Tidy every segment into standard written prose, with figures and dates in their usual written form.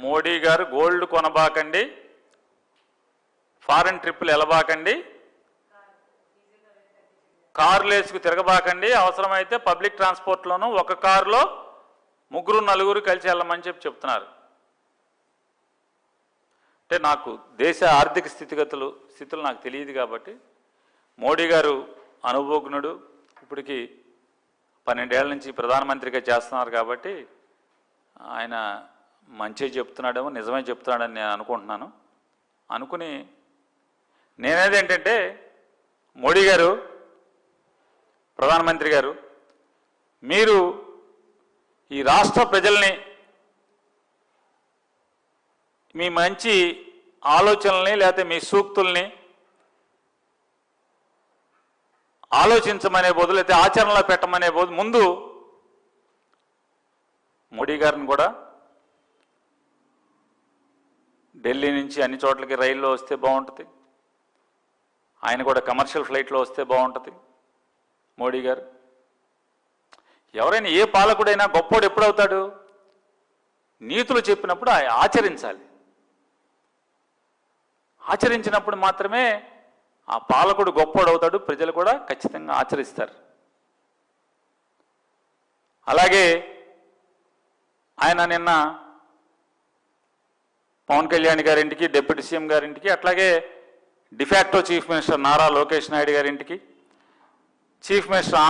మోడీ గారు gold కొనబాకండి, foreign ట్రిప్పులు వెళ్ళబాకండి, కార్లు వేసుకు తిరగబాకండి, అవసరమైతే పబ్లిక్ ట్రాన్స్పోర్ట్లోనూ ఒక కారులో 3-4 కలిసి వెళ్ళమని చెప్తున్నారు. అంటే నాకు దేశ ఆర్థిక స్థితులు నాకు తెలియదు కాబట్టి మోడీ గారు అనుభవజ్ఞుడు, ఇప్పటికి 12 ఏళ్ల నుంచి ప్రధానమంత్రిగా చేస్తున్నారు కాబట్టి ఆయన మంచి చెప్తున్నాడేమో, నిజమే చెప్తున్నాడని నేను అనుకుంటున్నాను. అనుకుని నేనేది ఏంటంటే, మోడీ గారు, ప్రధానమంత్రి గారు, మీరు ఈ రాష్ట్ర ప్రజల్ని మీ మంచి ఆలోచనల్ని లేకపోతే మీ సూక్తుల్ని ఆలోచించమనే బదులు అయితే ఆచరణలో పెట్టమనే ముందు మోడీ గారిని కూడా ఢిల్లీ నుంచి అన్ని చోట్లకి రైల్లో వస్తే బాగుంటుంది, ఆయన కూడా కమర్షియల్ ఫ్లైట్లో వస్తే బాగుంటుంది. మోడీ గారు ఎవరైనా ఏ పాలకుడైనా గొప్పోడు ఎప్పుడవుతాడు? నీతులు చెప్పినప్పుడు ఆచరించాలి. ఆచరించినప్పుడు మాత్రమే ఆ పాలకుడు గొప్పోడు అవుతాడు, ప్రజలు కూడా ఖచ్చితంగా ఆచరిస్తారు. అలాగే ఆయన నిన్న పవన్ కళ్యాణ్ గారింటికి, డిప్యూటీ సీఎం గారింటికి, అట్లాగే de facto chief minister Nara Lokesh Naidu గారింటికి, chief minister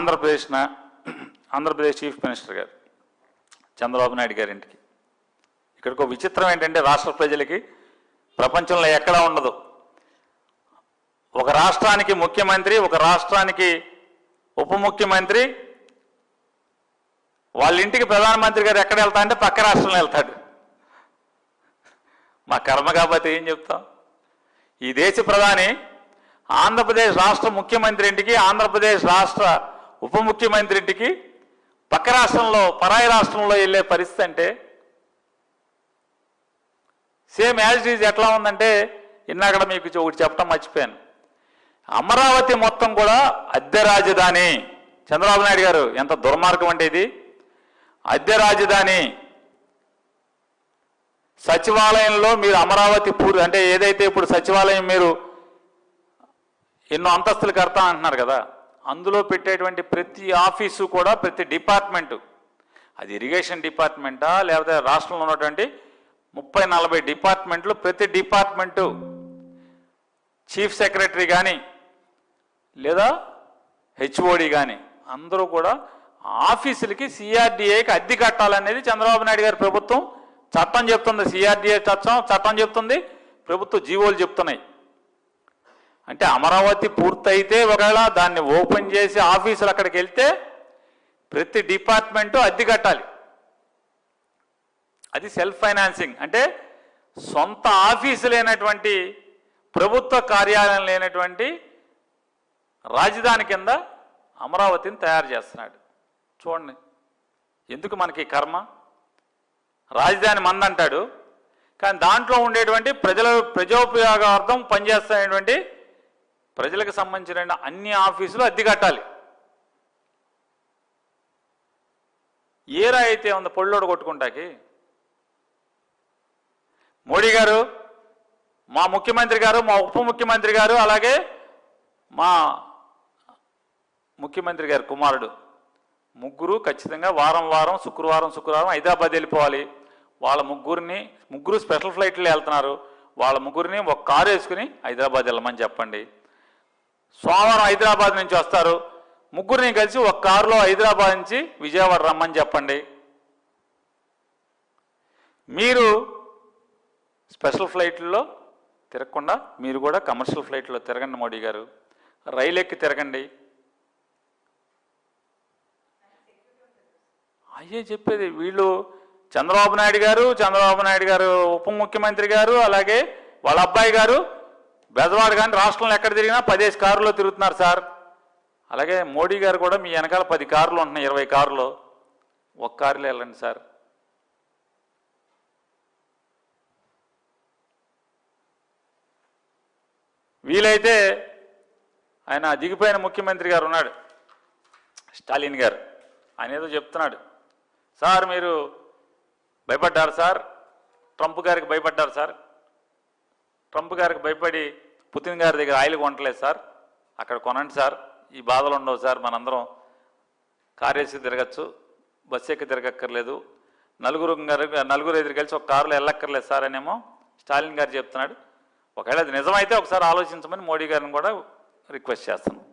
Andhra Pradesh chief minister గారు చంద్రబాబు నాయుడు గారింటికి. ఇక్కడికి ఒక విచిత్రం ఏంటంటే, రాష్ట్ర ప్రజలకి ప్రపంచంలో ఎక్కడా ఉండదు. ఒక రాష్ట్రానికి ముఖ్యమంత్రి, ఒక రాష్ట్రానికి ఉప ముఖ్యమంత్రి, వాళ్ళ ఇంటికి ప్రధానమంత్రి గారు ఎక్కడ వెళ్తా అంటే పక్క రాష్ట్రంలో వెళ్తాడు. మా కర్మ కాబట్టి ఏం చెప్తాం? ఈ దేశ ప్రధాని ఆంధ్రప్రదేశ్ రాష్ట్ర ముఖ్యమంత్రి ఇంటికి, ఆంధ్రప్రదేశ్ రాష్ట్ర ఉప ముఖ్యమంత్రి ఇంటికి పక్క రాష్ట్రంలో, పరాయి రాష్ట్రంలో వెళ్ళే పరిస్థితి అంటే సేమ్ యాజ్ ఇట్ ఈజ్. ఎట్లా ఉందంటే, ఇన్నాకడ మీకు ఒకటి చెప్పడం మర్చిపోయాను. అమరావతి మొత్తం కూడా అద్దె రాజధాని. చంద్రబాబు నాయుడు గారు ఎంత దుర్మార్గం అంటే ఇది. అద్దె రాజధాని. సచివాలయంలో మీరు అమరావతి అంటే ఏదైతే ఇప్పుడు సచివాలయం మీరు ఎన్నో అంతస్తులు కడతా అంటున్నారు కదా, అందులో పెట్టేటువంటి ప్రతి ఆఫీసు కూడా, ప్రతి డిపార్ట్మెంటు, అది ఇరిగేషన్ డిపార్ట్మెంటా లేకపోతే రాష్ట్రంలో ఉన్నటువంటి 30-40 డిపార్ట్మెంట్లు, ప్రతి డిపార్ట్మెంటు చీఫ్ సెక్రటరీ కానీ లేదా హెచ్ఓడి కానీ అందరూ కూడా ఆఫీసులకి సిఆర్డిఏకి అద్దె కట్టాలనేది చంద్రబాబు నాయుడు గారి ప్రభుత్వం చట్టం చెప్తుంది. సిఆర్డిఏ చట్టం చెప్తుంది, ప్రభుత్వ జీవోలు చెప్తున్నాయి. అంటే అమరావతి పూర్తయితే ఒకవేళ దాన్ని ఓపెన్ చేసి ఆఫీసులు అక్కడికి వెళ్తే ప్రతి డిపార్ట్మెంటు అద్దె కట్టాలి. అది సెల్ఫ్ ఫైనాన్సింగ్. అంటే సొంత ఆఫీసు లేనటువంటి, ప్రభుత్వ కార్యాలయం లేనటువంటి రాజధాని కింద అమరావతిని తయారు చేస్తున్నాడు. చూడండి ఎందుకు మనకి కర్మ. రాజధాని మందంటాడు, కానీ దాంట్లో ఉండేటువంటి ప్రజోపయోగార్థం పనిచేస్తున్నటువంటి ప్రజలకు సంబంధించిన అన్ని ఆఫీసులు అద్దె కట్టాలి. ఏరా అయితే ఉంది పొళ్ళోడు కొట్టుకుంటాకి. మోడీ గారు, మా ముఖ్యమంత్రి గారు, మా ఉప ముఖ్యమంత్రి గారు, అలాగే మా ముఖ్యమంత్రి గారి కుమారుడు ముగ్గురు ఖచ్చితంగా వారం శుక్రవారం హైదరాబాద్ వెళ్ళిపోవాలి. వాళ్ళ ముగ్గురు స్పెషల్ ఫ్లైట్లో వెళ్తున్నారు. వాళ్ళ ముగ్గురిని ఒక కారు వేసుకుని హైదరాబాద్ వెళ్ళమని చెప్పండి. సోమవారం హైదరాబాద్ నుంచి వస్తారు, ముగ్గురిని కలిసి ఒక కారులో హైదరాబాద్ నుంచి విజయవాడ రమ్మని చెప్పండి. మీరు స్పెషల్ ఫ్లైట్లో తిరగకుండా మీరు కూడా కమర్షియల్ ఫ్లైట్లో తిరగండి. మోడీ గారు రైలు ఎక్కి తిరగండి. అయ్యే చెప్పేది. వీళ్ళు చంద్రబాబు నాయుడు గారు ఉప ముఖ్యమంత్రి గారు, అలాగే వాళ్ళ అబ్బాయి గారు బెజవాడ కానీ రాష్ట్రంలో ఎక్కడ తిరిగినా 10 కారులో తిరుగుతున్నారు సార్. అలాగే మోడీ గారు కూడా మీ వెనకాల 10 కార్లు ఉంటున్నాయి, 20 కార్లు, ఒక కారులో వెళ్ళండి సార్. వీలైతే ఆయన దిగిపోయిన ముఖ్యమంత్రి గారు ఉన్నాడు, స్టాలిన్ గారు, ఆయన ఏదో చెప్తున్నాడు, సార్ మీరు భయపడ్డారు సార్, ట్రంప్ గారికి భయపడ్డారు సార్. ట్రంప్ గారికి భయపడి పుతిన్ గారి దగ్గర ఆయిల్ కొనట్లేదు సార్. అక్కడ కొనండి సార్, ఈ బాధలు ఉండవు సార్, మనందరం కారేసి తిరగచ్చు, బస్సు ఎక్కి తిరగక్కర్లేదు, నలుగురు ఎదురు కలిసి ఒక కారులో వెళ్ళక్కర్లేదు సార్ అనేమో స్టాలిన్ గారు చెప్తున్నాడు. ఒకవేళ అది నిజమైతే ఒకసారి ఆలోచించమని మోడీ గారిని కూడా రిక్వెస్ట్ చేస్తున్నాం.